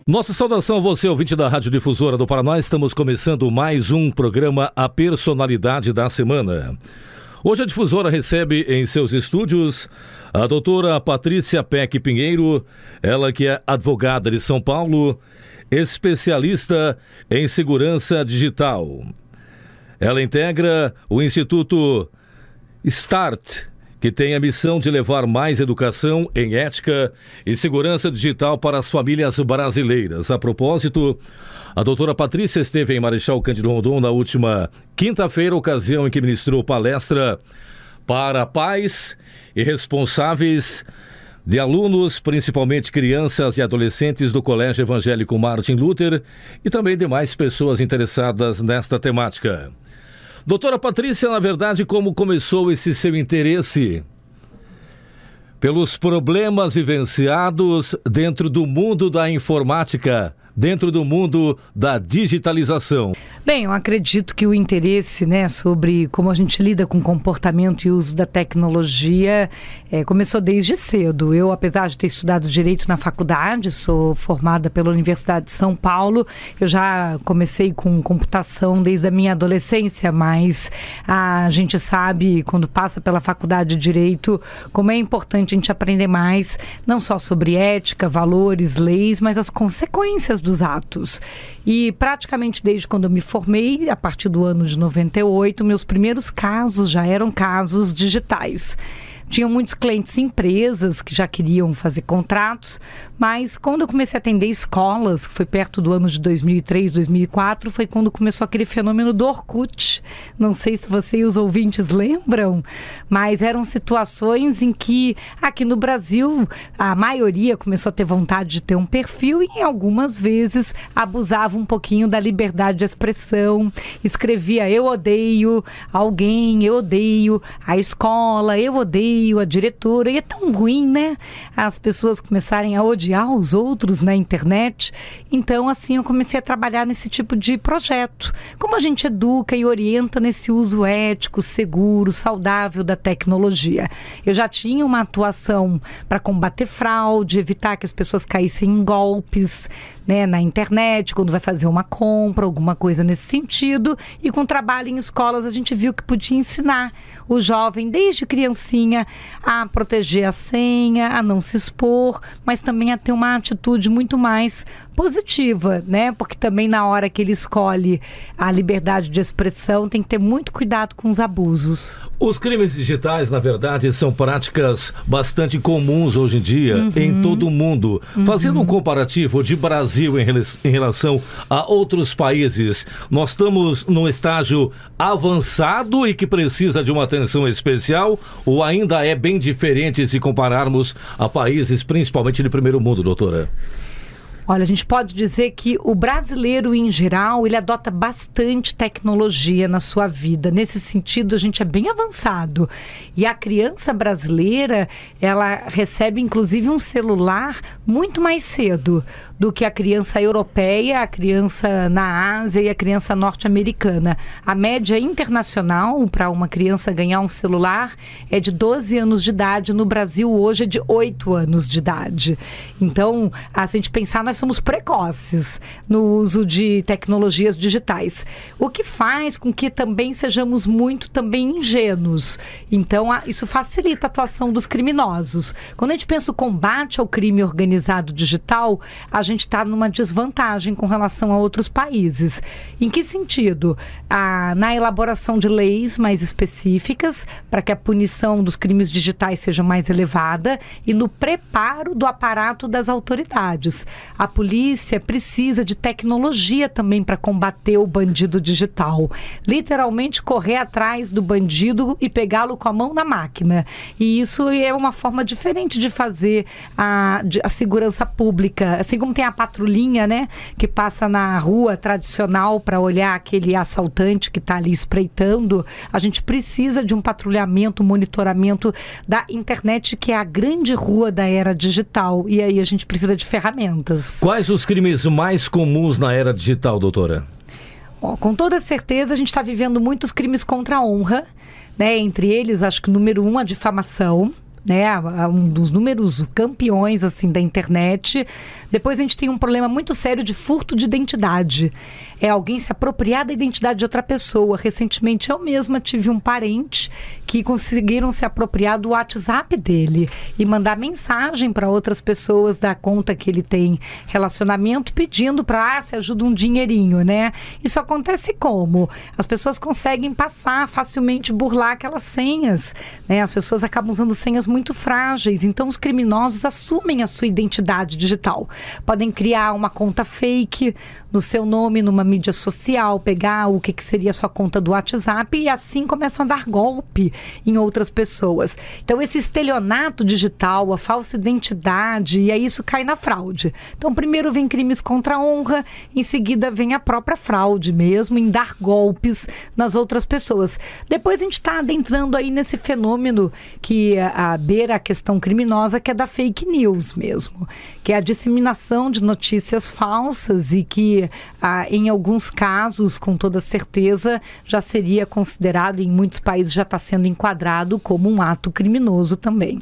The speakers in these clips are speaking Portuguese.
Nossa saudação a você, ouvinte da Rádio Difusora do Paraná. Estamos começando mais um programa A Personalidade da Semana. Hoje a Difusora recebe em seus estúdios a doutora Patrícia Peck Pinheiro, ela que é advogada de São Paulo, especialista em segurança digital. Ela integra o Instituto START, que tem a missão de levar mais educação em ética e segurança digital para as famílias brasileiras. A propósito, a doutora Patrícia esteve em Marechal Cândido Rondon na última quinta-feira, ocasião em que ministrou palestra para pais e responsáveis de alunos, principalmente crianças e adolescentes do Colégio Evangélico Martin Luther e também demais pessoas interessadas nesta temática. Doutora Patrícia, na verdade, como começou esse seu interesse pelos problemas vivenciados dentro do mundo da informática, dentro do mundo da digitalização? Bem, eu acredito que o interesse, sobre como a gente lida com comportamento e uso da tecnologia começou desde cedo. Eu, apesar de ter estudado Direito na faculdade, sou formada pela Universidade de São Paulo, eu já comecei com computação desde a minha adolescência, mas a gente sabe, quando passa pela Faculdade de Direito, como é importante a gente aprender mais, não só sobre ética, valores, leis, mas as consequências dos atos. E praticamente desde quando eu me formei, a partir do ano de 98, meus primeiros casos já eram casos digitais. Tinham muitos clientes empresas que já queriam fazer contratos, mas quando eu comecei a atender escolas, que foi perto do ano de 2003, 2004, foi quando começou aquele fenômeno do Orkut. Não sei se vocês, os ouvintes, lembram, mas eram situações em que aqui no Brasil a maioria começou a ter vontade de ter um perfil e algumas vezes abusava um pouquinho da liberdade de expressão, escrevia eu odeio alguém, eu odeio a escola, eu odeio a diretora, e é tão ruim, as pessoas começarem a odiar os outros na internet. Então, assim, eu comecei a trabalhar nesse tipo de projeto. Como a gente educa e orienta nesse uso ético, seguro, saudável da tecnologia. Eu já tinha uma atuação para combater fraude, evitar que as pessoas caíssem em golpes, na internet, quando vai fazer uma compra, alguma coisa nesse sentido. E com trabalho em escolas, a gente viu que podia ensinar o jovem, desde criancinha, a proteger a senha, a não se expor, mas também a ter uma atitude muito mais positiva, porque também na hora que ele escolhe a liberdade de expressão, tem que ter muito cuidado com os abusos. Os crimes digitais, na verdade, são práticas bastante comuns hoje em dia, em todo o mundo. Fazendo um comparativo de Brasil em relação a outros países, nós estamos num estágio avançado e que precisa de uma atenção especial, ou ainda é bem diferente se compararmos a países principalmente de primeiro mundo, doutora? Olha, a gente pode dizer que o brasileiro, em geral, ele adota bastante tecnologia na sua vida. Nesse sentido, a gente é bem avançado. E a criança brasileira, ela recebe, inclusive, um celular muito mais cedo do que a criança europeia, a criança na Ásia e a criança norte-americana. A média internacional para uma criança ganhar um celular é de 12 anos de idade. No Brasil, hoje, é de 8 anos de idade. Então, se a gente pensar, nós somos precoces no uso de tecnologias digitais, o que faz com que também sejamos muito também ingênuos. Então, isso facilita a atuação dos criminosos. Quando a gente pensa o combate ao crime organizado digital, a gente está numa desvantagem com relação a outros países. Em que sentido? Na elaboração de leis mais específicas para que a punição dos crimes digitais seja mais elevada e no preparo do aparato das autoridades. A polícia precisa de tecnologia também para combater o bandido digital. Literalmente correr atrás do bandido e pegá-lo com a mão na máquina. E isso é uma forma diferente de fazer a segurança pública. Assim como tem a patrulhinha, que passa na rua tradicional para olhar aquele assaltante que está ali espreitando, a gente precisa de um patrulhamento, monitoramento da internet, que é a grande rua da era digital. E aí a gente precisa de ferramentas. Quais os crimes mais comuns na era digital, doutora? Com toda certeza, a gente está vivendo muitos crimes contra a honra, Entre eles, acho que o número 1, a difamação. né? Um dos números campeões, assim, da internet. Depois a gente tem um problema muito sério de furto de identidade. É alguém se apropriar da identidade de outra pessoa. Recentemente eu mesma tive um parente que conseguiram se apropriar do WhatsApp dele e mandar mensagem para outras pessoas da conta que ele tem relacionamento, pedindo para, se ajuda um dinheirinho, né? Isso acontece como? As pessoas conseguem passar facilmente, burlar aquelas senhas, né? As pessoas acabam usando senhas muito frágeis, então os criminosos assumem a sua identidade digital. Podem criar uma conta fake no seu nome, numa mídia social, pegar o que seria a sua conta do WhatsApp e assim começam a dar golpe em outras pessoas. Então esse estelionato digital, a falsa identidade, e aí isso cai na fraude. Então primeiro vem crimes contra a honra, em seguida vem a própria fraude mesmo, em dar golpes nas outras pessoas. Depois a gente está adentrando aí nesse fenômeno que beira a questão criminosa, que é da fake news mesmo, que é a disseminação de notícias falsas e que em alguns casos, com toda certeza, já seria considerado, em muitos países já está sendo enquadrado como um ato criminoso também.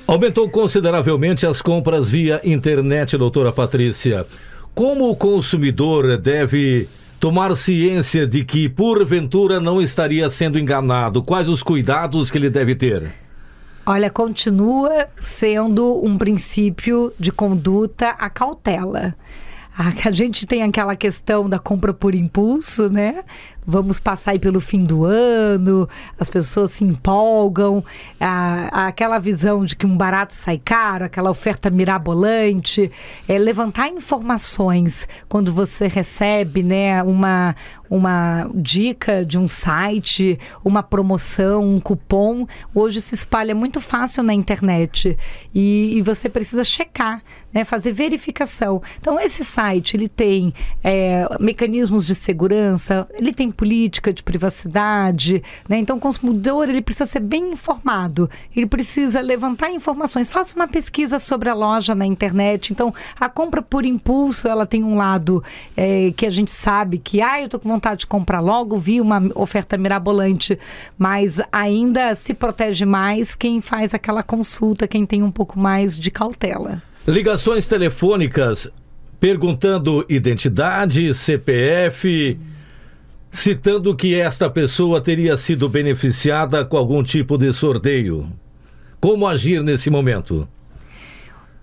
Aumentou consideravelmente as compras via internet, doutora Patrícia. Como o consumidor deve tomar ciência de que, porventura, não estaria sendo enganado? Quais os cuidados que ele deve ter? Olha, continua sendo um princípio de conduta a cautela. A gente tem aquela questão da compra por impulso, né? Vamos passar aí pelo fim do ano, as pessoas se empolgam, aquela visão de que um barato sai caro, aquela oferta mirabolante, levantar informações quando você recebe, né, uma dica de um site, uma promoção, um cupom, hoje se espalha muito fácil na internet e você precisa checar, né, fazer verificação. Então esse site, ele tem mecanismos de segurança, ele tem política de privacidade, né? Então o consumidor, ele precisa ser bem informado, ele precisa levantar informações, faça uma pesquisa sobre a loja na internet. Então a compra por impulso, ela tem um lado que a gente sabe que eu tô com vontade de comprar logo, vi uma oferta mirabolante, mas ainda se protege mais quem faz aquela consulta, quem tem um pouco mais de cautela. Ligações telefônicas perguntando identidade, CPF, citando que esta pessoa teria sido beneficiada com algum tipo de sorteio. Como agir nesse momento?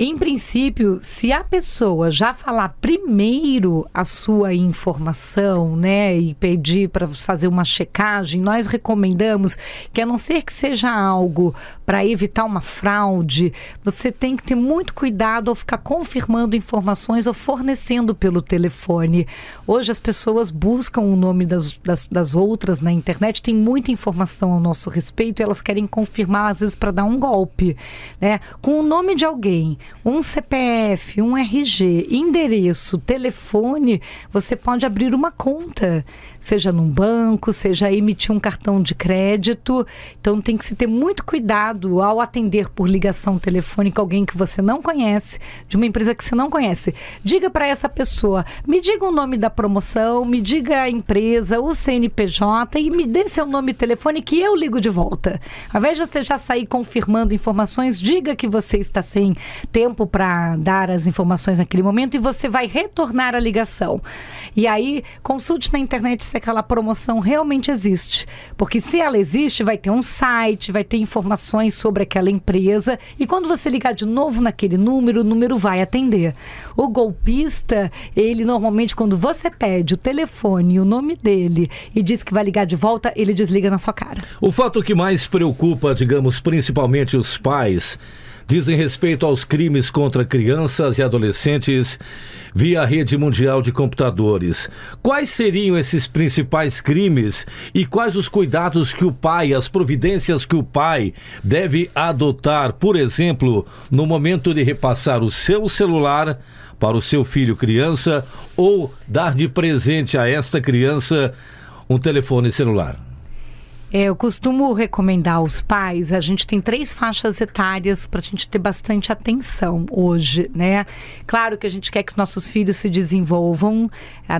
Em princípio, se a pessoa já falar primeiro a sua informação, né, e pedir para fazer uma checagem, nós recomendamos que, a não ser que seja algo para evitar uma fraude, você tem que ter muito cuidado ao ficar confirmando informações ou fornecendo pelo telefone. Hoje as pessoas buscam o nome das outras na internet, tem muita informação ao nosso respeito e elas querem confirmar, às vezes, para dar um golpe, né? Com o nome de alguém, um CPF, um RG, endereço, telefone, você pode abrir uma conta, seja num banco, seja emitir um cartão de crédito. Então tem que se ter muito cuidado ao atender por ligação telefônica alguém que você não conhece, de uma empresa que você não conhece. Diga para essa pessoa, me diga o nome da promoção, me diga a empresa, o CNPJ e me dê seu nome e telefone que eu ligo de volta. Ao invés de você já sair confirmando informações, diga que você está sem tempo para dar as informações naquele momento e você vai retornar a ligação. E aí, consulte na internet se aquela promoção realmente existe. Porque se ela existe, vai ter um site, vai ter informações sobre aquela empresa e quando você ligar de novo naquele número, o número vai atender. O golpista, ele normalmente, quando você pede o telefone e o nome dele e diz que vai ligar de volta, ele desliga na sua cara. O fato que mais preocupa, digamos, principalmente os pais, dizem respeito aos crimes contra crianças e adolescentes via rede mundial de computadores. Quais seriam esses principais crimes e quais os cuidados que o pai, as providências que o pai deve adotar, por exemplo, no momento de repassar o seu celular para o seu filho criança ou dar de presente a esta criança um telefone celular? Eu costumo recomendar aos pais, a gente tem 3 faixas etárias para a gente ter bastante atenção hoje, né? Claro que a gente quer que nossos filhos se desenvolvam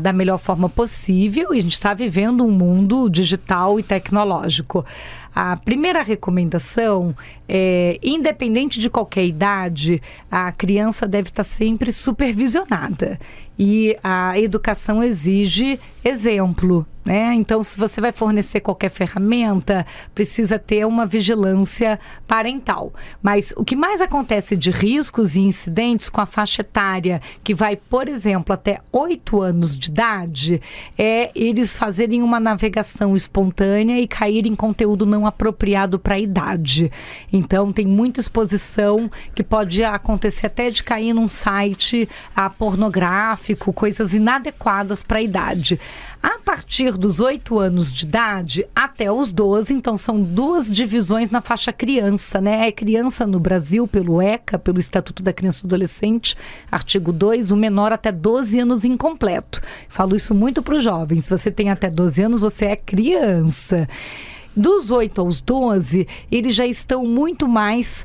da melhor forma possível, e a gente está vivendo um mundo digital e tecnológico. A primeira recomendação é, independente de qualquer idade, a criança deve estar sempre supervisionada. E a educação exige exemplo, né? Então, se você vai fornecer qualquer ferramenta, precisa ter uma vigilância parental. Mas o que mais acontece de riscos e incidentes com a faixa etária, que vai, por exemplo, até 8 anos de idade, é eles fazerem uma navegação espontânea e caírem em conteúdo não apropriado para a idade. Então, tem muita exposição que pode acontecer até de cair num site pornográfico, coisas inadequadas para a idade. A partir dos 8 anos de idade até os 12, então são 2 divisões na faixa criança, né? É criança no Brasil pelo ECA, pelo Estatuto da Criança e do Adolescente, artigo 2, o menor até 12 anos incompleto. Falo isso muito para os jovens, se você tem até 12 anos, você é criança. Dos 8 aos 12, eles já estão muito mais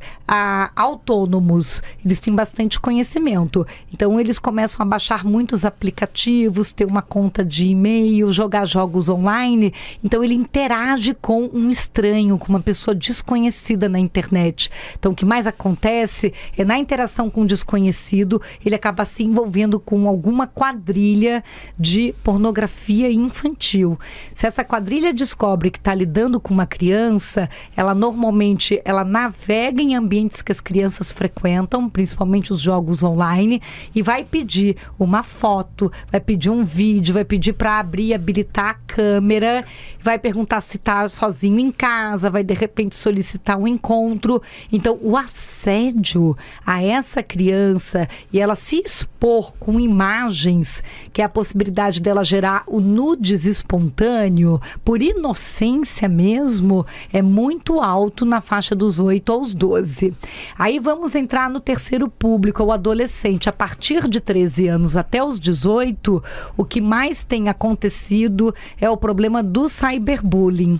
autônomos, eles têm bastante conhecimento. Então, eles começam a baixar muitos aplicativos, ter uma conta de e-mail, jogar jogos online. Então, ele interage com um estranho, com uma pessoa desconhecida na internet. Então, o que mais acontece é, na interação com o desconhecido, ele acaba se envolvendo com alguma quadrilha de pornografia infantil. Se essa quadrilha descobre que está lidando com uma criança, ela normalmente navega em ambientes que as crianças frequentam, principalmente os jogos online, e vai pedir uma foto, vai pedir um vídeo, vai pedir para abrir e habilitar a câmera, vai perguntar se está sozinho em casa, vai de repente solicitar um encontro. Então, o assédio a essa criança e ela se expor com imagens, que é a possibilidade dela gerar o nudes espontâneo, por inocência mesmo, é muito alto na faixa dos 8 aos 12. Aí vamos entrar no terceiro público, o adolescente. A partir de 13 anos até os 18, o que mais tem acontecido é o problema do cyberbullying.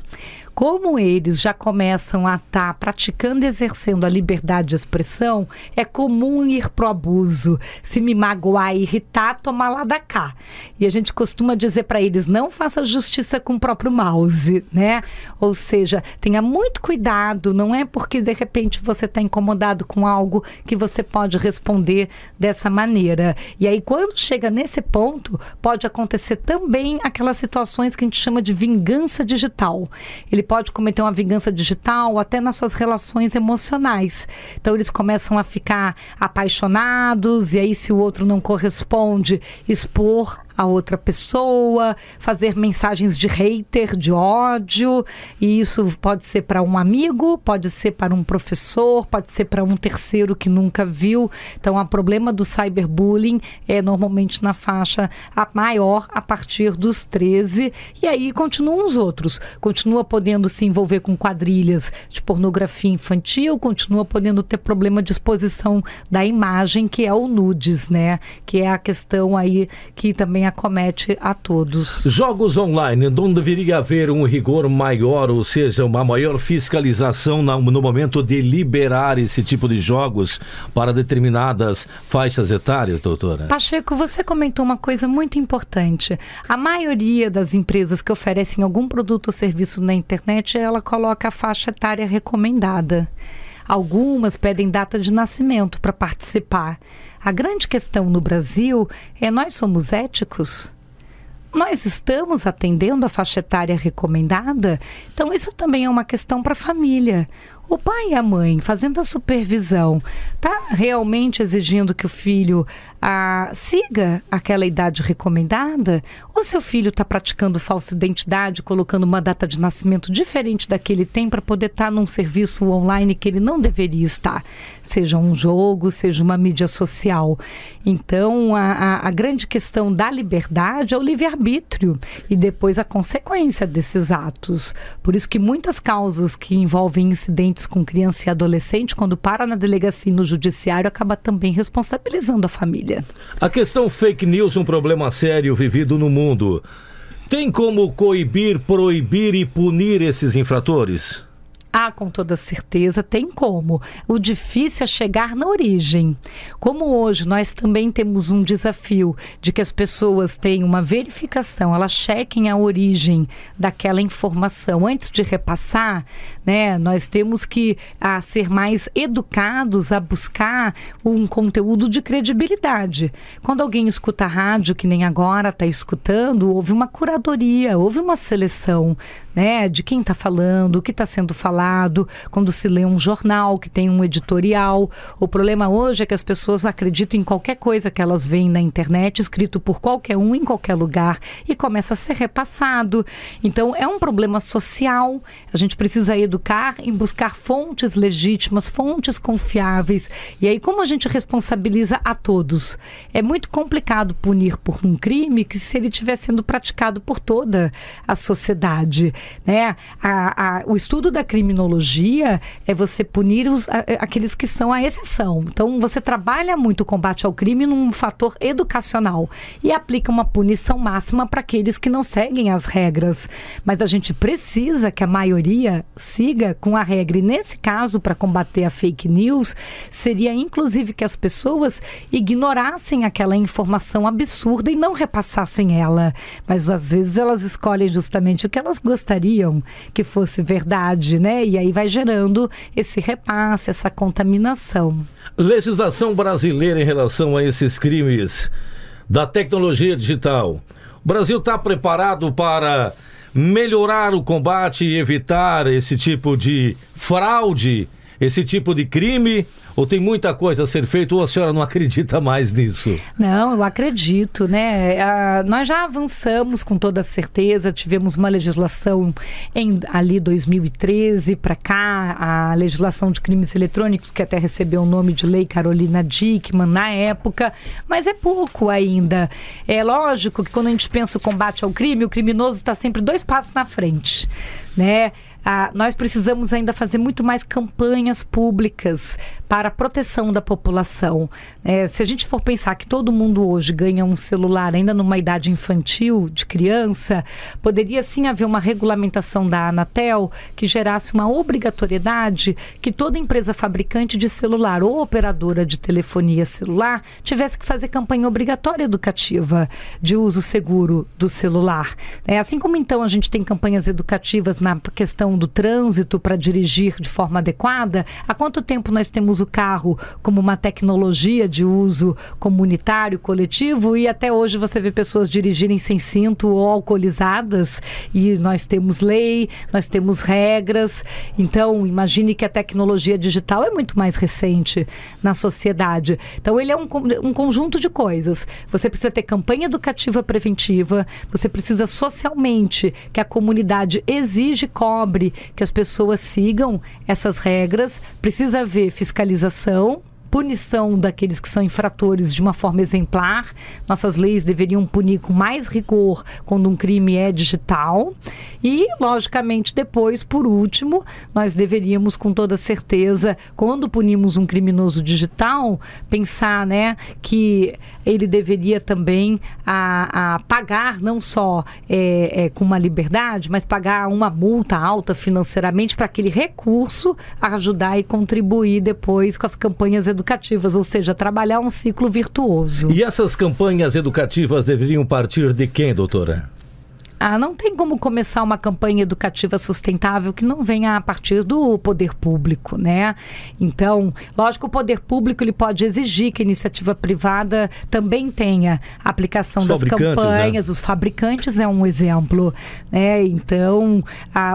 Como eles já começam a estar praticando e exercendo a liberdade de expressão, é comum ir pro abuso. Se me magoar e irritar, toma lá da cá. E a gente costuma dizer para eles, não faça justiça com o próprio mouse, né? Ou seja, tenha muito cuidado, não é porque de repente você está incomodado com algo que você pode responder dessa maneira. E aí quando chega nesse ponto, pode acontecer também aquelas situações que a gente chama de vingança digital. Ele pode cometer uma vingança digital até nas suas relações emocionais. Então, eles começam a ficar apaixonados e aí, se o outro não corresponde, expor a outra pessoa, fazer mensagens de hater, de ódio, e isso pode ser para um amigo, pode ser para um professor, pode ser para um terceiro que nunca viu. Então, o problema do cyberbullying é normalmente na faixa maior, a partir dos 13, e aí continuam os outros. Continua podendo se envolver com quadrilhas de pornografia infantil, continua podendo ter problema de exposição da imagem, que é o nudes, né? Que é a questão aí que também acomete a todos. Jogos online, onde deveria haver um rigor maior, ou seja, uma maior fiscalização no momento de liberar esse tipo de jogos para determinadas faixas etárias, doutora? Pacheco, você comentou uma coisa muito importante. A maioria das empresas que oferecem algum produto ou serviço na internet, ela coloca a faixa etária recomendada. Algumas pedem data de nascimento para participar. A grande questão no Brasil é: nós somos éticos? Nós estamos atendendo a faixa etária recomendada? Então, isso também é uma questão para a família. O pai e a mãe, fazendo a supervisão, está realmente exigindo que o filho siga aquela idade recomendada? Ou seu filho está praticando falsa identidade, colocando uma data de nascimento diferente da que ele tem para poder estar num serviço online que ele não deveria estar? Seja um jogo, seja uma mídia social. Então, a grande questão da liberdade é o livre-arbítrio e depois a consequência desses atos. Por isso que muitas causas que envolvem incidentes com criança e adolescente, quando para na delegacia e no judiciário, acaba também responsabilizando a família. A questão fake news, um problema sério vivido no mundo. Tem como coibir, proibir e punir esses infratores? Ah, com toda certeza, tem como. O difícil é chegar na origem. Como hoje nós também temos um desafio de que as pessoas tenham uma verificação, elas chequem a origem daquela informação antes de repassar, né? Nós temos que ser mais educados a buscar um conteúdo de credibilidade. Quando alguém escuta a rádio, que nem agora está escutando, houve uma curadoria, houve uma seleção, né, de quem está falando, o que está sendo falado, quando se lê um jornal que tem um editorial. O problema hoje é que as pessoas acreditam em qualquer coisa que elas veem na internet, escrito por qualquer um, em qualquer lugar, e começa a ser repassado. Então, é um problema social. A gente precisa educar em buscar fontes legítimas, fontes confiáveis. E aí, como a gente responsabiliza a todos? É muito complicado punir por um crime que se ele estiver sendo praticado por toda a sociedade, né? O estudo da criminologia é você punir aqueles que são a exceção. Então, você trabalha muito o combate ao crime num fator educacional e aplica uma punição máxima para aqueles que não seguem as regras. Mas a gente precisa que a maioria siga com a regra. E nesse caso, para combater a fake news, seria inclusive que as pessoas ignorassem aquela informação absurda e não repassassem ela. Mas às vezes elas escolhem justamente o que elas gostariam que fosse verdade, né? E aí vai gerando esse repasse, essa contaminação. Legislação brasileira em relação a esses crimes da tecnologia digital. O Brasil está preparado para melhorar o combate e evitar esse tipo de fraude, esse tipo de crime? Ou tem muita coisa a ser feita, ou a senhora não acredita mais nisso? Não, eu acredito, né? Nós já avançamos com toda certeza, tivemos uma legislação ali 2013 para cá, a legislação de crimes eletrônicos, que até recebeu o nome de Lei Carolina Dickmann na época, mas é pouco ainda. É lógico que quando a gente pensa o combate ao crime, o criminoso está sempre 2 passos na frente, né? Nós precisamos ainda fazer muito mais campanhas públicas para a proteção da população. Se a gente for pensar que todo mundo hoje ganha um celular ainda numa idade infantil, de criança, poderia sim haver uma regulamentação da Anatel que gerasse uma obrigatoriedade que toda empresa fabricante de celular ou operadora de telefonia celular tivesse que fazer campanha obrigatória educativa de uso seguro do celular. Assim como então a gente tem campanhas educativas na questão do trânsito para dirigir de forma adequada, há quanto tempo nós temos o carro como uma tecnologia de uso comunitário, coletivo, e até hoje você vê pessoas dirigirem sem cinto ou alcoolizadas, e nós temos lei, nós temos regras. Então, imagine que a tecnologia digital é muito mais recente na sociedade. Então, ele é um conjunto de coisas. Você precisa ter campanha educativa preventiva, você precisa socialmente que a comunidade exige e cobre que as pessoas sigam essas regras, precisa haver fiscalização, punição daqueles que são infratores de uma forma exemplar. Nossas leis deveriam punir com mais rigor quando um crime é digital. E, logicamente, depois, por último, nós deveríamos, com toda certeza, quando punimos um criminoso digital, pensar, né, que ele deveria também pagar não só com uma liberdade, mas pagar uma multa alta financeiramente para aquele recurso ajudar e contribuir depois com as campanhas educativas, ou seja, trabalhar um ciclo virtuoso. E essas campanhas educativas deveriam partir de quem, doutora? Não tem como começar uma campanha educativa sustentável que não venha a partir do poder público, né? Então, lógico, o poder público ele pode exigir que a iniciativa privada também tenha a aplicação das campanhas, né? Os fabricantes é um exemplo, né? Então,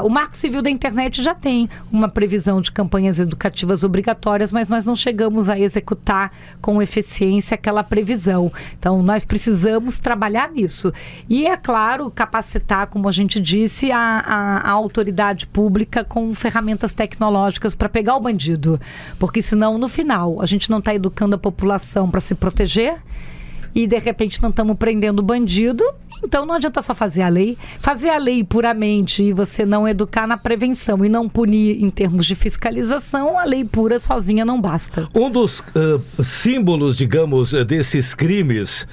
o Marco Civil da Internet já tem uma previsão de campanhas educativas obrigatórias, mas nós não chegamos a executar com eficiência aquela previsão. Então, nós precisamos trabalhar nisso. E, é claro, capacitar, como a gente disse, a autoridade pública com ferramentas tecnológicas para pegar o bandido. Porque senão, no final, a gente não está educando a população para se proteger e, de repente, não estamos prendendo o bandido Então não adianta só fazer a lei puramente e você não educar na prevenção e não punir em termos de fiscalização, a lei pura sozinha não basta. Um dos símbolos, digamos, desses crimes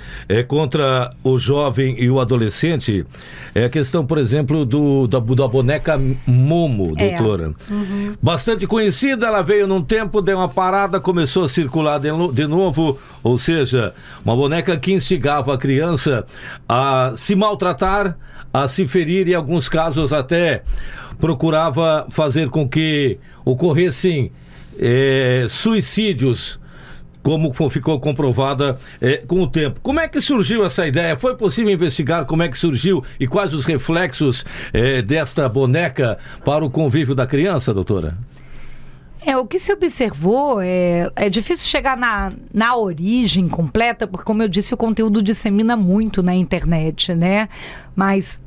contra o jovem e o adolescente é a questão, por exemplo, da boneca Momo, doutora. Uhum. Bastante conhecida, ela veio num tempo, deu uma parada, começou a circular de novo, ou seja, uma boneca que instigava a criança a se maltratar, a se ferir e, em alguns casos, até procurava fazer com que ocorressem suicídios, como ficou comprovada com o tempo. Como é que surgiu essa ideia? Foi possível investigar como é que surgiu e quais os reflexos desta boneca para o convívio da criança, doutora? O que se observou é difícil chegar na origem completa, porque, como eu disse, o conteúdo dissemina muito na internet, né? Mas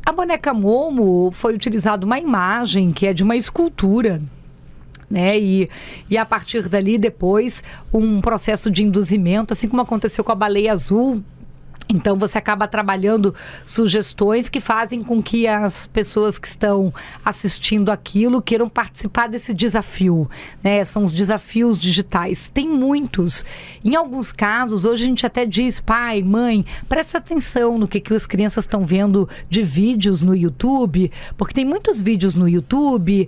a boneca Momo foi utilizada uma imagem que é de uma escultura, né? E a partir dali, depois, um processo de induzimento, assim como aconteceu com a baleia azul. Então você acaba trabalhando sugestões que fazem com que as pessoas que estão assistindo aquilo queiram participar desse desafio, né? São os desafios digitais. Tem muitos. Em alguns casos, hoje a gente até diz, pai, mãe, presta atenção no que as crianças estão vendo de vídeos no YouTube, porque tem muitos vídeos no YouTube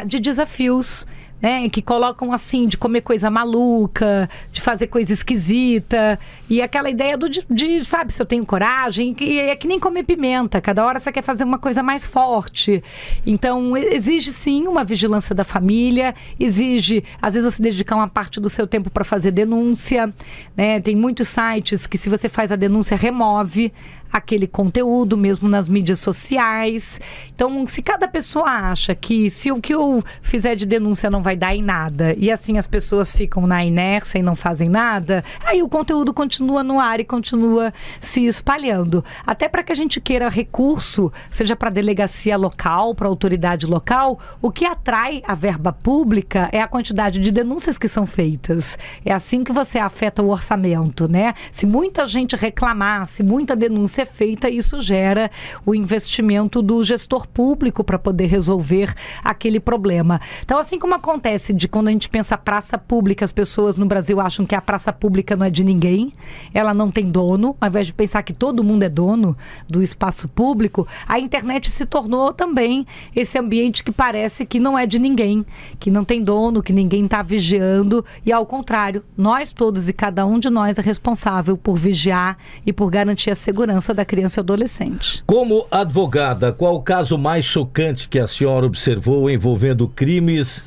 de desafios, né, que colocam assim, de comer coisa maluca, de fazer coisa esquisita, e aquela ideia de sabe, se eu tenho coragem, que é que nem comer pimenta, cada hora você quer fazer uma coisa mais forte. Então, exige sim uma vigilância da família, exige, às vezes, você dedicar uma parte do seu tempo para fazer denúncia, né? Tem muitos sites que, se você faz a denúncia, remove aquele conteúdo, mesmo nas mídias sociais. Então, se cada pessoa acha que se o que eu fizer de denúncia não vai dar em nada, e assim as pessoas ficam na inércia e não fazem nada, aí o conteúdo continua no ar e continua se espalhando. Até para que a gente queira recurso, seja para a delegacia local, para a autoridade local, o que atrai a verba pública é a quantidade de denúncias que são feitas. É assim que você afeta o orçamento, né? Se muita gente reclamar, se muita denúncia feita, isso gera o investimento do gestor público para poder resolver aquele problema. Então, assim como acontece de quando a gente pensa praça pública, as pessoas no Brasil acham que a praça pública não é de ninguém, ela não tem dono, ao invés de pensar que todo mundo é dono do espaço público, a internet se tornou também esse ambiente que parece que não é de ninguém, que não tem dono, que ninguém está vigiando, e ao contrário, nós todos e cada um de nós é responsável por vigiar e por garantir a segurança da criança e adolescente. Como advogada, qual o caso mais chocante que a senhora observou envolvendo crimes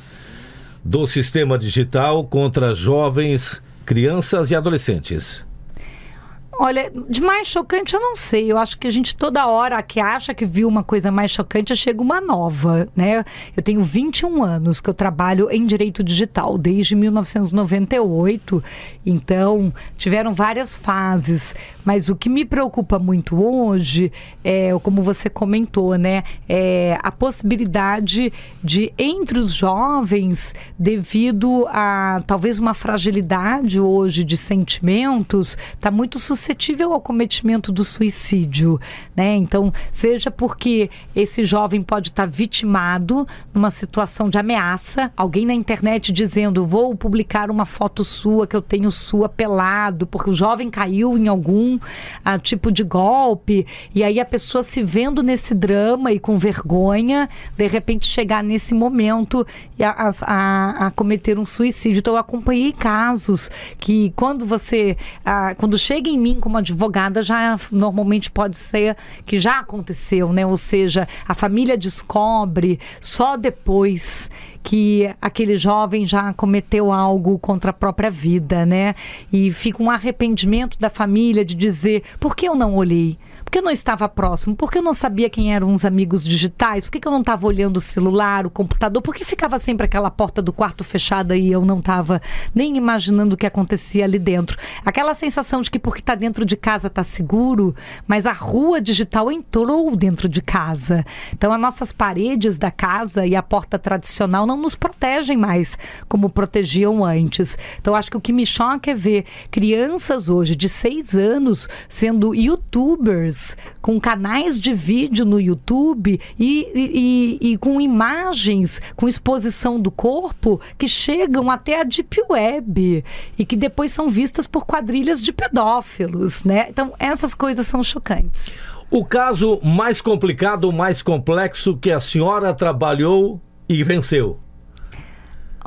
do sistema digital contra jovens, crianças e adolescentes? Olha, de mais chocante eu não sei. Eu acho que a gente toda hora que acha que viu uma coisa mais chocante, chega uma nova, né? Eu tenho 21 anos que eu trabalho em direito digital, desde 1998. Então, tiveram várias fases. Mas o que me preocupa muito hoje é, como você comentou, né? É a possibilidade de, entre os jovens, devido a talvez uma fragilidade hoje de sentimentos, está muito suscetível ao cometimento do suicídio, né? Então, seja porque esse jovem pode estar vitimado numa situação de ameaça, alguém na internet dizendo, vou publicar uma foto sua, que eu tenho sua pelado, porque o jovem caiu em algum tipo de golpe, e aí a pessoa se vendo nesse drama e com vergonha, de repente chegar nesse momento e a cometer um suicídio. Então, eu acompanhei casos que quando chega em mim como advogada, já normalmente pode ser que já aconteceu, né? Ou seja, a família descobre só depois que aquele jovem já cometeu algo contra a própria vida, né? E fica um arrependimento da família de dizer, por que eu não olhei? Por que eu não estava próximo? Por que eu não sabia quem eram os amigos digitais? Por que eu não estava olhando o celular, o computador? Por que ficava sempre aquela porta do quarto fechada e eu não estava nem imaginando o que acontecia ali dentro? Aquela sensação de que porque está dentro de casa está seguro, mas a rua digital entrou dentro de casa. Então, as nossas paredes da casa e a porta tradicional não nos protegem mais como protegiam antes. Então, acho que o que me choca é ver crianças hoje de 6 anos sendo youtubers blogs, com canais de vídeo no YouTube e com imagens, com exposição do corpo que chegam até a Deep Web e que depois são vistas por quadrilhas de pedófilos, né? Então, essas coisas são chocantes. O caso mais complicado, mais complexo que a senhora trabalhou e venceu?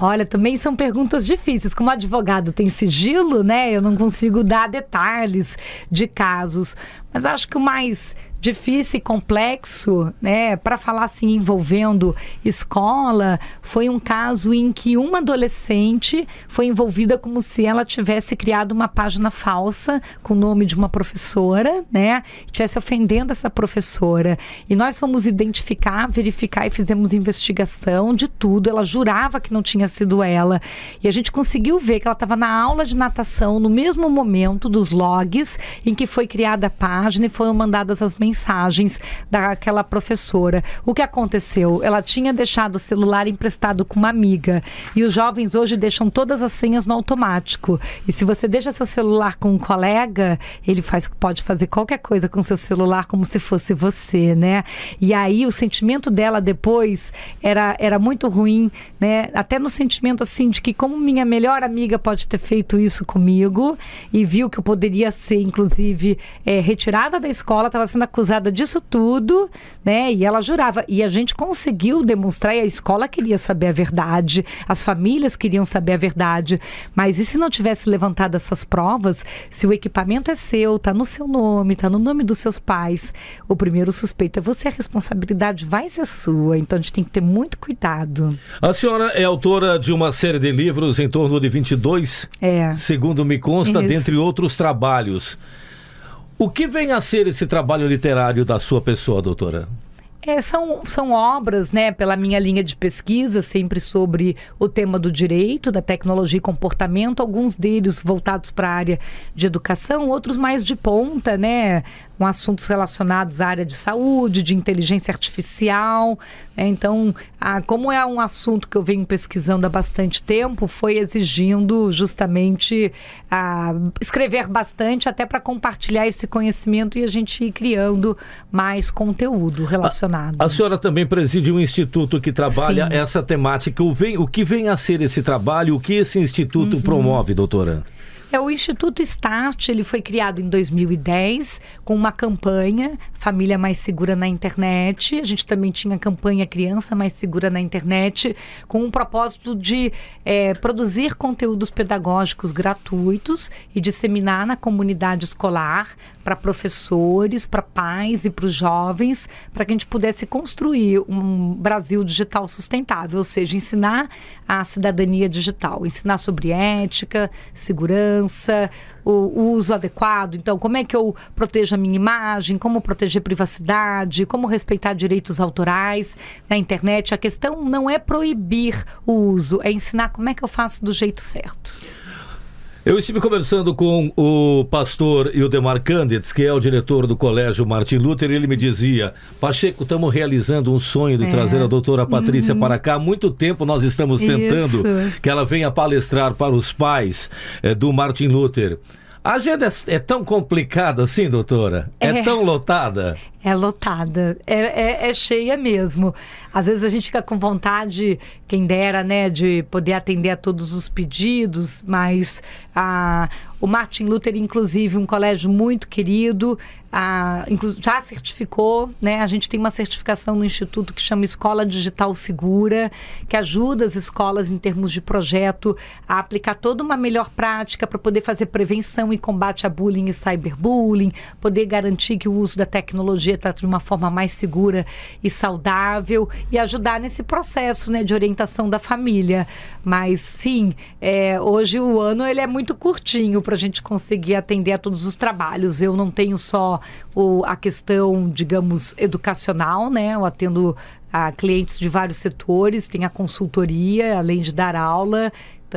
Olha, também são perguntas difíceis. Como advogado tem sigilo, né? Eu não consigo dar detalhes de casos. Mas acho que o mais difícil e complexo, né, para falar assim, envolvendo escola, foi um caso em que uma adolescente foi envolvida como se ela tivesse criado uma página falsa com o nome de uma professora, né, estivesse ofendendo essa professora. E nós fomos identificar, verificar e fizemos investigação de tudo. Ela jurava que não tinha sido ela. E a gente conseguiu ver que ela estava na aula de natação no mesmo momento dos logs em que foi criada a página e foram mandadas as mensagens daquela professora. O que aconteceu? Ela tinha deixado o celular emprestado com uma amiga e os jovens hoje deixam todas as senhas no automático. E se você deixa seu celular com um colega, ele pode fazer qualquer coisa com seu celular como se fosse você, né? E aí o sentimento dela depois era muito ruim, né? Até no sentimento assim de que como minha melhor amiga pode ter feito isso comigo e viu que eu poderia ser, inclusive, retirada da escola, estava sendo acusada disso tudo, né? E ela jurava. E a gente conseguiu demonstrar, e a escola queria saber a verdade, as famílias queriam saber a verdade. Mas e se não tivesse levantado essas provas, se o equipamento é seu, está no seu nome, está no nome dos seus pais, o primeiro suspeito é você, a responsabilidade vai ser sua. Então a gente tem que ter muito cuidado. A senhora é autora de uma série de livros em torno de 22, segundo me consta, dentre outros trabalhos. O que vem a ser esse trabalho literário da sua pessoa, doutora? São obras, né, pela minha linha de pesquisa, sempre sobre o tema do direito, da tecnologia e comportamento, alguns deles voltados para a área de educação, outros mais de ponta, né, com assuntos relacionados à área de saúde, de inteligência artificial. Então, como é um assunto que eu venho pesquisando há bastante tempo, foi exigindo justamente escrever bastante, até para compartilhar esse conhecimento e a gente ir criando mais conteúdo relacionado. A senhora também preside um instituto que trabalha essa temática. O que vem a ser esse trabalho? O que esse instituto promove, doutora? O Instituto Start, ele foi criado em 2010 com uma campanha Família Mais Segura na Internet. A gente também tinha a campanha Criança Mais Segura na Internet, com o propósito de produzir conteúdos pedagógicos gratuitos e disseminar na comunidade escolar, para professores, para pais e para os jovens, para que a gente pudesse construir um Brasil digital sustentável, ou seja, ensinar a cidadania digital, ensinar sobre ética, segurança, o uso adequado. Então, como é que eu protejo a minha imagem, como proteger privacidade, como respeitar direitos autorais na internet. A questão não é proibir o uso, é ensinar como é que eu faço do jeito certo. Eu estive conversando com o pastor Ildemar Candides, que é o diretor do Colégio Martin Luther, e ele me dizia: Pacheco, estamos realizando um sonho de trazer a doutora Patrícia para cá. Há muito tempo nós estamos tentando que ela venha palestrar para os pais do Martin Luther. A agenda é tão complicada assim, doutora? É tão lotada? É lotada, é cheia mesmo. Às vezes a gente fica com vontade, quem dera, né, de poder atender a todos os pedidos, mas o Martin Luther, inclusive, um colégio muito querido, já certificou, né? A gente tem uma certificação no Instituto que chama Escola Digital Segura, que ajuda as escolas em termos de projeto a aplicar toda uma melhor prática para poder fazer prevenção e combate a bullying e cyberbullying, poder garantir que o uso da tecnologia está de uma forma mais segura e saudável e ajudar nesse processo, né, de orientação da família. Mas sim, hoje o ano ele é muito curtinho para a gente conseguir atender a todos os trabalhos. Eu não tenho só a questão, digamos, educacional, né? Eu atendo a clientes de vários setores, tem a consultoria, além de dar aula,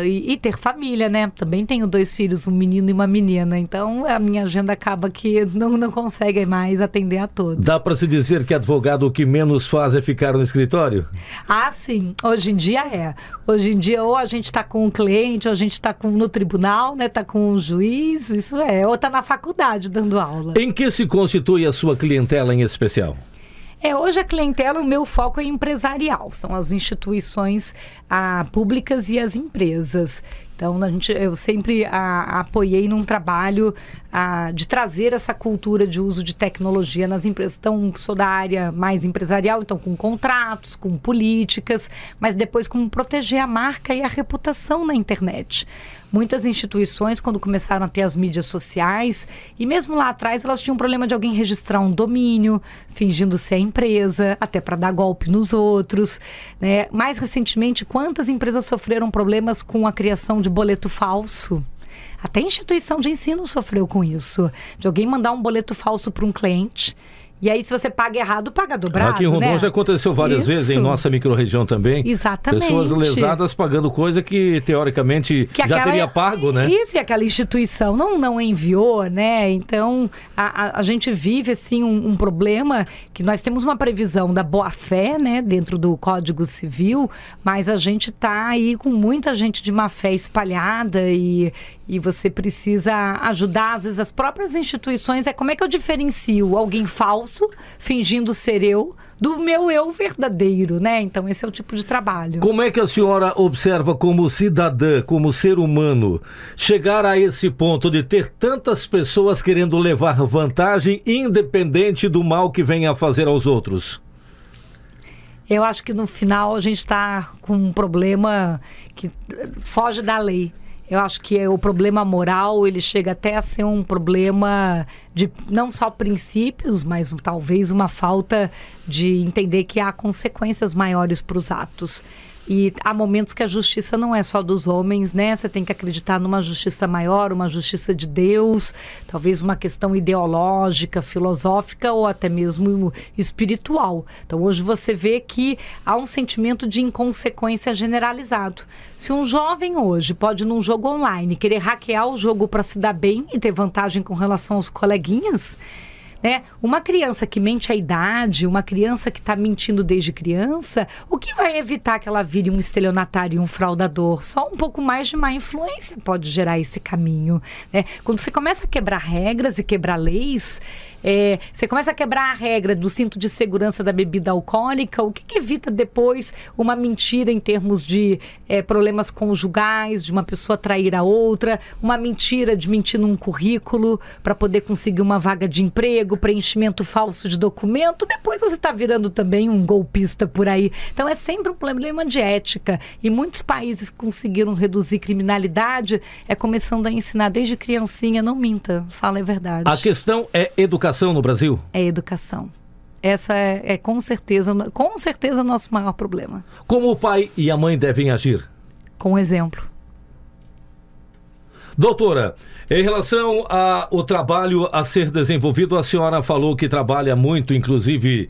E ter família, né? Também tenho 2 filhos, um menino e uma menina. Então, a minha agenda acaba que não consegue mais atender a todos. Dá para se dizer que advogado o que menos faz é ficar no escritório? Ah, sim. Hoje em dia é. Hoje em dia, ou a gente está com um cliente, ou a gente está no tribunal, né? Está com um juiz, isso é. Ou está na faculdade dando aula. Em que se constitui a sua clientela em especial? Hoje a clientela, o meu foco é empresarial, são as instituições públicas e as empresas. Então, eu sempre apoiei num trabalho de trazer essa cultura de uso de tecnologia nas empresas. Então, sou da área mais empresarial, então com contratos, com políticas, mas depois como proteger a marca e a reputação na internet. Muitas instituições, quando começaram a ter as mídias sociais, e mesmo lá atrás, elas tinham um problema de alguém registrar um domínio, fingindo ser a empresa, até para dar golpe nos outros, né? Mais recentemente, quantas empresas sofreram problemas com a criação de boleto falso? Até a instituição de ensino sofreu com isso, de alguém mandar um boleto falso para um cliente. E aí, se você paga errado, paga dobrado, aqui em Rondônia, né? Já aconteceu várias vezes, em nossa microrregião também. Exatamente. Pessoas lesadas pagando coisa que, teoricamente, já teria pago, né? Isso, e aquela instituição não enviou, né? Então, a gente vive, assim, um problema que nós temos uma previsão da boa-fé, né? Dentro do Código Civil, mas a gente está aí com muita gente de má-fé espalhada e você precisa ajudar, às vezes, as próprias instituições. Como é que eu diferencio alguém falso, fingindo ser eu, do meu eu verdadeiro, né? Então, esse é o tipo de trabalho. Como é que a senhora observa como cidadã, como ser humano, chegar a esse ponto de ter tantas pessoas querendo levar vantagem, independente do mal que venha a fazer aos outros? Eu acho que no final a gente está com um problema que foge da lei. Eu acho que o problema moral, ele chega até a ser um problema de não só princípios, mas talvez uma falta de entender que há consequências maiores para os atos. E há momentos que a justiça não é só dos homens, né? Você tem que acreditar numa justiça maior, uma justiça de Deus, talvez uma questão ideológica, filosófica ou até mesmo espiritual. Então, hoje você vê que há um sentimento de inconsequência generalizado. Se um jovem hoje pode, num jogo online, querer hackear o jogo para se dar bem e ter vantagem com relação aos coleguinhas, né? Uma criança que mente a idade, uma criança que está mentindo desde criança, o que vai evitar que ela vire um estelionatário e um fraudador? Só um pouco mais de má influência pode gerar esse caminho, né? Quando você começa a quebrar regras e quebrar leis, você começa a quebrar a regra do cinto de segurança da bebida alcoólica, o que evita depois uma mentira em termos de problemas conjugais, de uma pessoa trair a outra, uma mentira de mentir num currículo para poder conseguir uma vaga de emprego, preenchimento falso de documento, depois você está virando também um golpista por aí. Então é sempre um problema de ética. E muitos países que conseguiram reduzir criminalidade começando a ensinar desde criancinha, não minta, fala a verdade. A questão é educação no Brasil? É educação. Essa é com certeza o nosso maior problema. Como o pai e a mãe devem agir? Com exemplo. Doutora, em relação ao trabalho a ser desenvolvido, a senhora falou que trabalha muito, inclusive,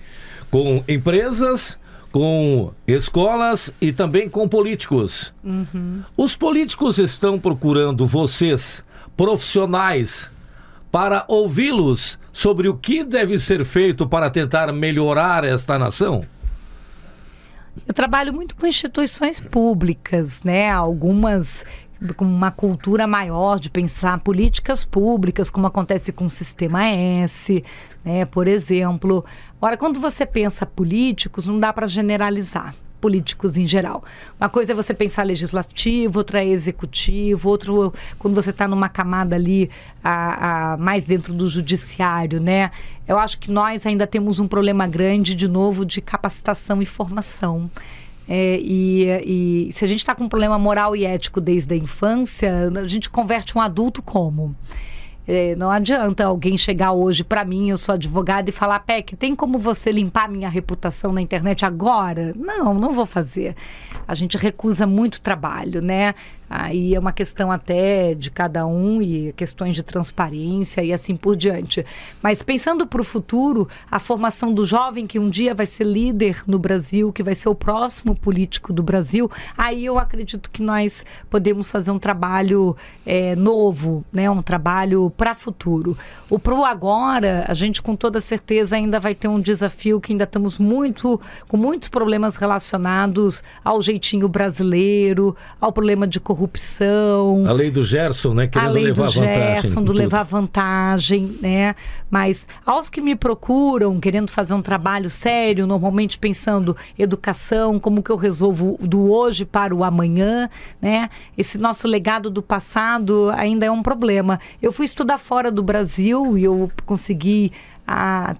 com empresas, com escolas e também com políticos. Uhum. Os políticos estão procurando vocês, profissionais, para ouvi-los sobre o que deve ser feito para tentar melhorar esta nação? Eu trabalho muito com instituições públicas, né? Algumas com uma cultura maior de pensar políticas públicas, como acontece com o Sistema S, né? Por exemplo. Agora, quando você pensa políticos, não dá para generalizar. Políticos em geral. Uma coisa é você pensar legislativo, outra é executivo, outro quando você está numa camada ali mais dentro do judiciário, né? Eu acho que nós ainda temos um problema grande, de novo, de capacitação e formação. E se a gente está com um problema moral e ético desde a infância, a gente converte um adulto como? Não adianta alguém chegar hoje para mim, eu sou advogada, e falar: Peck, tem como você limpar minha reputação na internet agora? Não vou fazer. a gente recusa muito trabalho, né? Aí é uma questão até de cada um e questões de transparência e assim por diante. Mas pensando para o futuro, a formação do jovem que um dia vai ser líder no Brasil, que vai ser o próximo político do Brasil, aí eu acredito que nós podemos fazer um trabalho novo, né? Um trabalho para futuro. O pro agora, a gente com toda certeza ainda vai ter um desafio que ainda estamos com muitos problemas relacionados ao jeitinho brasileiro, ao problema de corrupção. A lei do Gerson, né? Querendo levar vantagem. A lei do Gerson, do levar vantagem, né? Mas aos que me procuram, querendo fazer um trabalho sério, normalmente pensando educação, como que eu resolvo do hoje para o amanhã, né? Esse nosso legado do passado ainda é um problema. Eu fui estudar fora do Brasil e eu consegui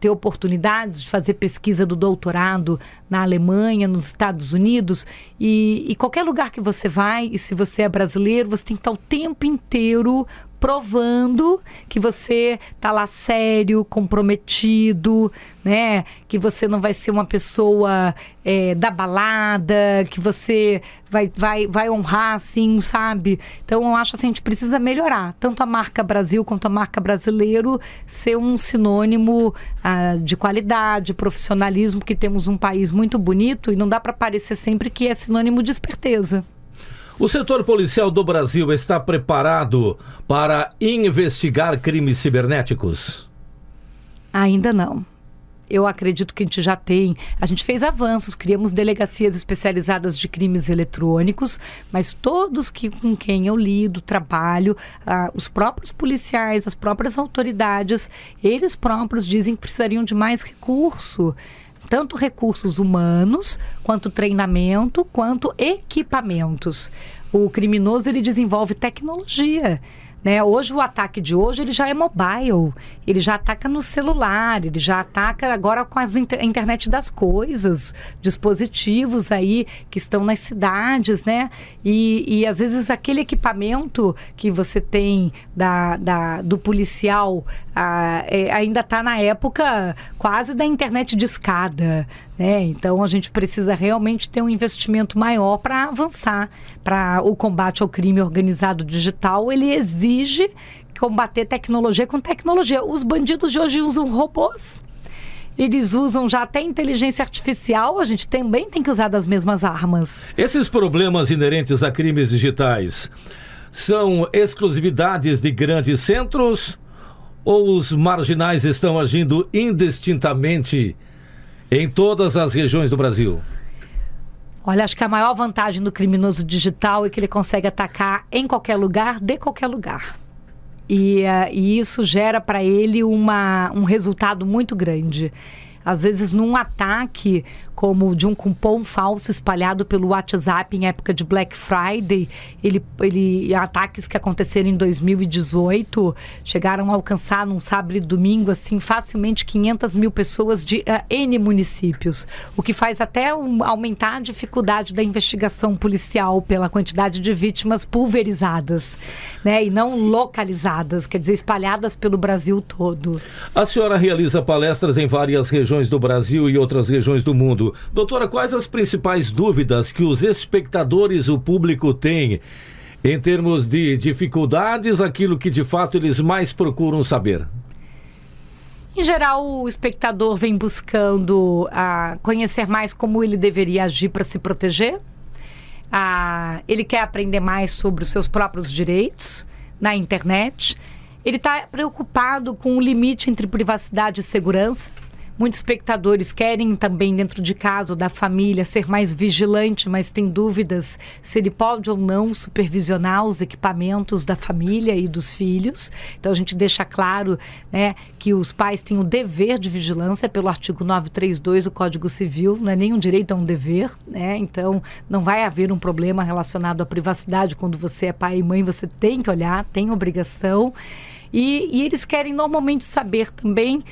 ter oportunidades de fazer pesquisa do doutorado na Alemanha, nos Estados Unidos, e qualquer lugar que você vai, e se você é brasileiro, você tem que estar o tempo inteiro provando que você está lá sério, comprometido, né? Que você não vai ser uma pessoa da balada, que você vai honrar, assim, sabe? Então, eu acho assim, a gente precisa melhorar. Tanto a marca Brasil quanto a marca brasileiro ser um sinônimo de qualidade, profissionalismo, porque temos um país muito bonito e não dá para parecer sempre que é sinônimo de esperteza. O setor policial do Brasil está preparado para investigar crimes cibernéticos? Ainda não. Eu acredito que a gente já tem. A gente fez avanços, criamos delegacias especializadas de crimes eletrônicos, mas todos com quem eu lido, trabalho, os próprios policiais, as próprias autoridades, eles próprios dizem que precisariam de mais recurso. Tanto recursos humanos, quanto treinamento, quanto equipamentos. O criminoso, ele desenvolve tecnologia, né? Hoje, o ataque de hoje, ele já é mobile, ele já ataca no celular, ele já ataca agora com a internet das coisas, dispositivos aí que estão nas cidades, né? E às vezes aquele equipamento que você tem do policial ainda está na época quase da internet de escada, né? Então a gente precisa realmente ter um investimento maior para avançar. Para o combate ao crime organizado digital, ele exige combater tecnologia com tecnologia. Os bandidos de hoje usam robôs, eles usam já até inteligência artificial, a gente também tem que usar das mesmas armas. Esses problemas inerentes a crimes digitais são exclusividades de grandes centros ou os marginais estão agindo indistintamente em todas as regiões do Brasil? Olha, acho que a maior vantagem do criminoso digital é que ele consegue atacar em qualquer lugar, de qualquer lugar. E isso gera para ele um resultado muito grande. Às vezes, num ataque como de um cupom falso espalhado pelo WhatsApp em época de Black Friday, ataques que aconteceram em 2018 chegaram a alcançar num sábado e domingo assim, facilmente 500 mil pessoas de N municípios, o que faz até aumentar a dificuldade da investigação policial pela quantidade de vítimas pulverizadas, né, e não localizadas, quer dizer, espalhadas pelo Brasil todo. A senhora realiza palestras em várias regiões do Brasil e outras regiões do mundo. Doutora, quais as principais dúvidas que os espectadores, o público tem em termos de dificuldades, aquilo que de fato eles mais procuram saber? Em geral, o espectador vem buscando conhecer mais como ele deveria agir para se proteger. Ele quer aprender mais sobre os seus próprios direitos na internet. Ele está preocupado com o limite entre privacidade e segurança. Muitos espectadores querem também, dentro de casa ou da família, ser mais vigilante, mas tem dúvidas se ele pode ou não supervisionar os equipamentos da família e dos filhos. Então, a gente deixa claro, né, que os pais têm o dever de vigilância pelo artigo 932 do Código Civil, não é nem um direito, é um dever, né? Então, não vai haver um problema relacionado à privacidade. Quando você é pai e mãe, você tem que olhar, tem obrigação. E eles querem normalmente saber também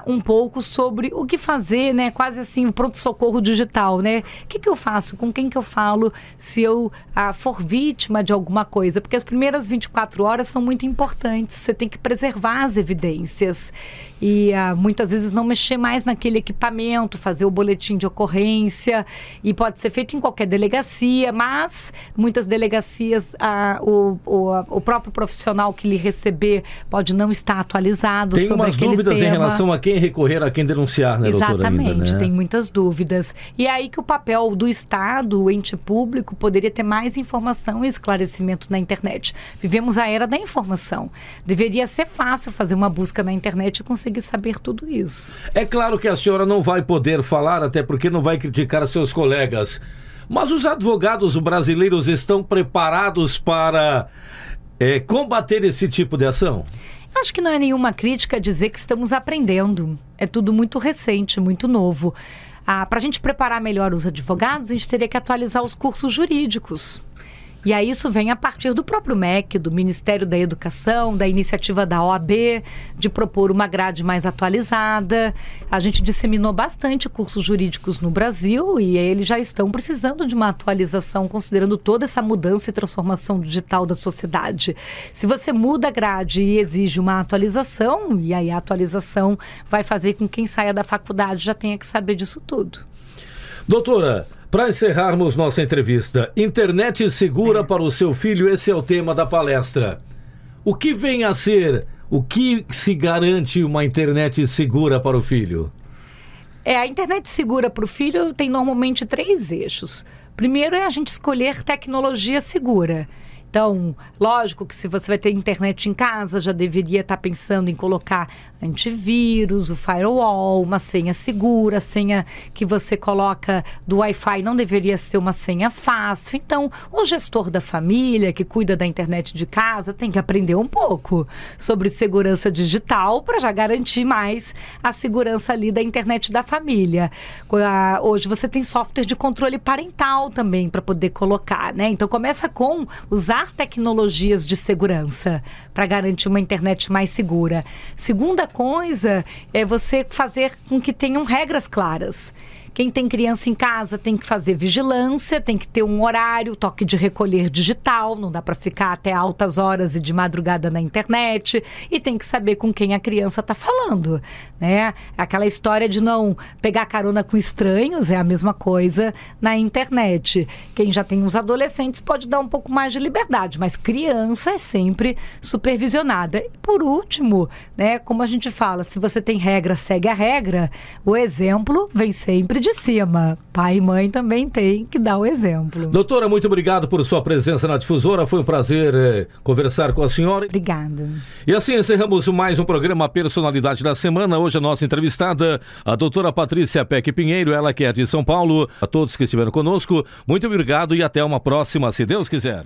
um pouco sobre o que fazer, né? Quase assim, o pronto-socorro digital, né? O que eu faço? Com quem que eu falo se eu for vítima de alguma coisa? Porque as primeiras 24 horas são muito importantes. Você tem que preservar as evidências. E muitas vezes não mexer mais naquele equipamento, fazer o boletim de ocorrência, e pode ser feito em qualquer delegacia, mas muitas delegacias, o próprio profissional que lhe receber pode não estar atualizado sobre aquele tema. Tem umas dúvidas em relação a quem recorrer, a quem denunciar, né, doutora? Exatamente, ainda, né? Tem muitas dúvidas. E aí que o papel do Estado, o ente público, poderia ter mais informação e esclarecimento na internet. Vivemos a era da informação. Deveria ser fácil fazer uma busca na internet e conseguir saber tudo isso. É claro que a senhora não vai poder falar, até porque não vai criticar seus colegas, mas os advogados brasileiros estão preparados para combater esse tipo de ação? Acho que não é nenhuma crítica dizer que estamos aprendendo. É tudo muito recente, muito novo. Para a gente preparar melhor os advogados, a gente teria que atualizar os cursos jurídicos. E aí isso vem a partir do próprio MEC, do Ministério da Educação, da iniciativa da OAB, de propor uma grade mais atualizada. A gente disseminou bastante cursos jurídicos no Brasil e eles já estão precisando de uma atualização, considerando toda essa mudança e transformação digital da sociedade. Se você muda a grade e exige uma atualização, e aí a atualização vai fazer com que quem saia da faculdade já tenha que saber disso tudo. Doutora, para encerrarmos nossa entrevista, internet segura para o seu filho, esse é o tema da palestra. O que vem a ser, o que se garante uma internet segura para o filho? A internet segura para o filho tem normalmente 3 eixos. Primeiro é a gente escolher tecnologia segura. Então, lógico que se você vai ter internet em casa, já deveria estar pensando em colocar antivírus, o firewall, uma senha segura, a senha que você coloca do Wi-Fi não deveria ser uma senha fácil. Então, o gestor da família que cuida da internet de casa tem que aprender um pouco sobre segurança digital para já garantir mais a segurança ali da internet da família. Hoje você tem software de controle parental também para poder colocar, né? Então, começa com usar tecnologias de segurança para garantir uma internet mais segura. Segunda coisa é você fazer com que tenham regras claras. Quem tem criança em casa tem que fazer vigilância, tem que ter um horário, toque de recolher digital, não dá para ficar até altas horas e de madrugada na internet, e tem que saber com quem a criança está falando, né? Aquela história de não pegar carona com estranhos é a mesma coisa na internet. Quem já tem uns adolescentes pode dar um pouco mais de liberdade, mas criança é sempre supervisionada. E por último, né, como a gente fala, se você tem regra, segue a regra, o exemplo vem sempre de cima. Pai e mãe também tem que dar o exemplo. Doutora, muito obrigado por sua presença na Difusora. Foi um prazer conversar com a senhora. Obrigada. E assim encerramos mais um programa Personalidade da Semana. Hoje a nossa entrevistada, a doutora Patrícia Peck Pinheiro, ela que é de São Paulo. A todos que estiveram conosco, muito obrigado e até uma próxima, se Deus quiser.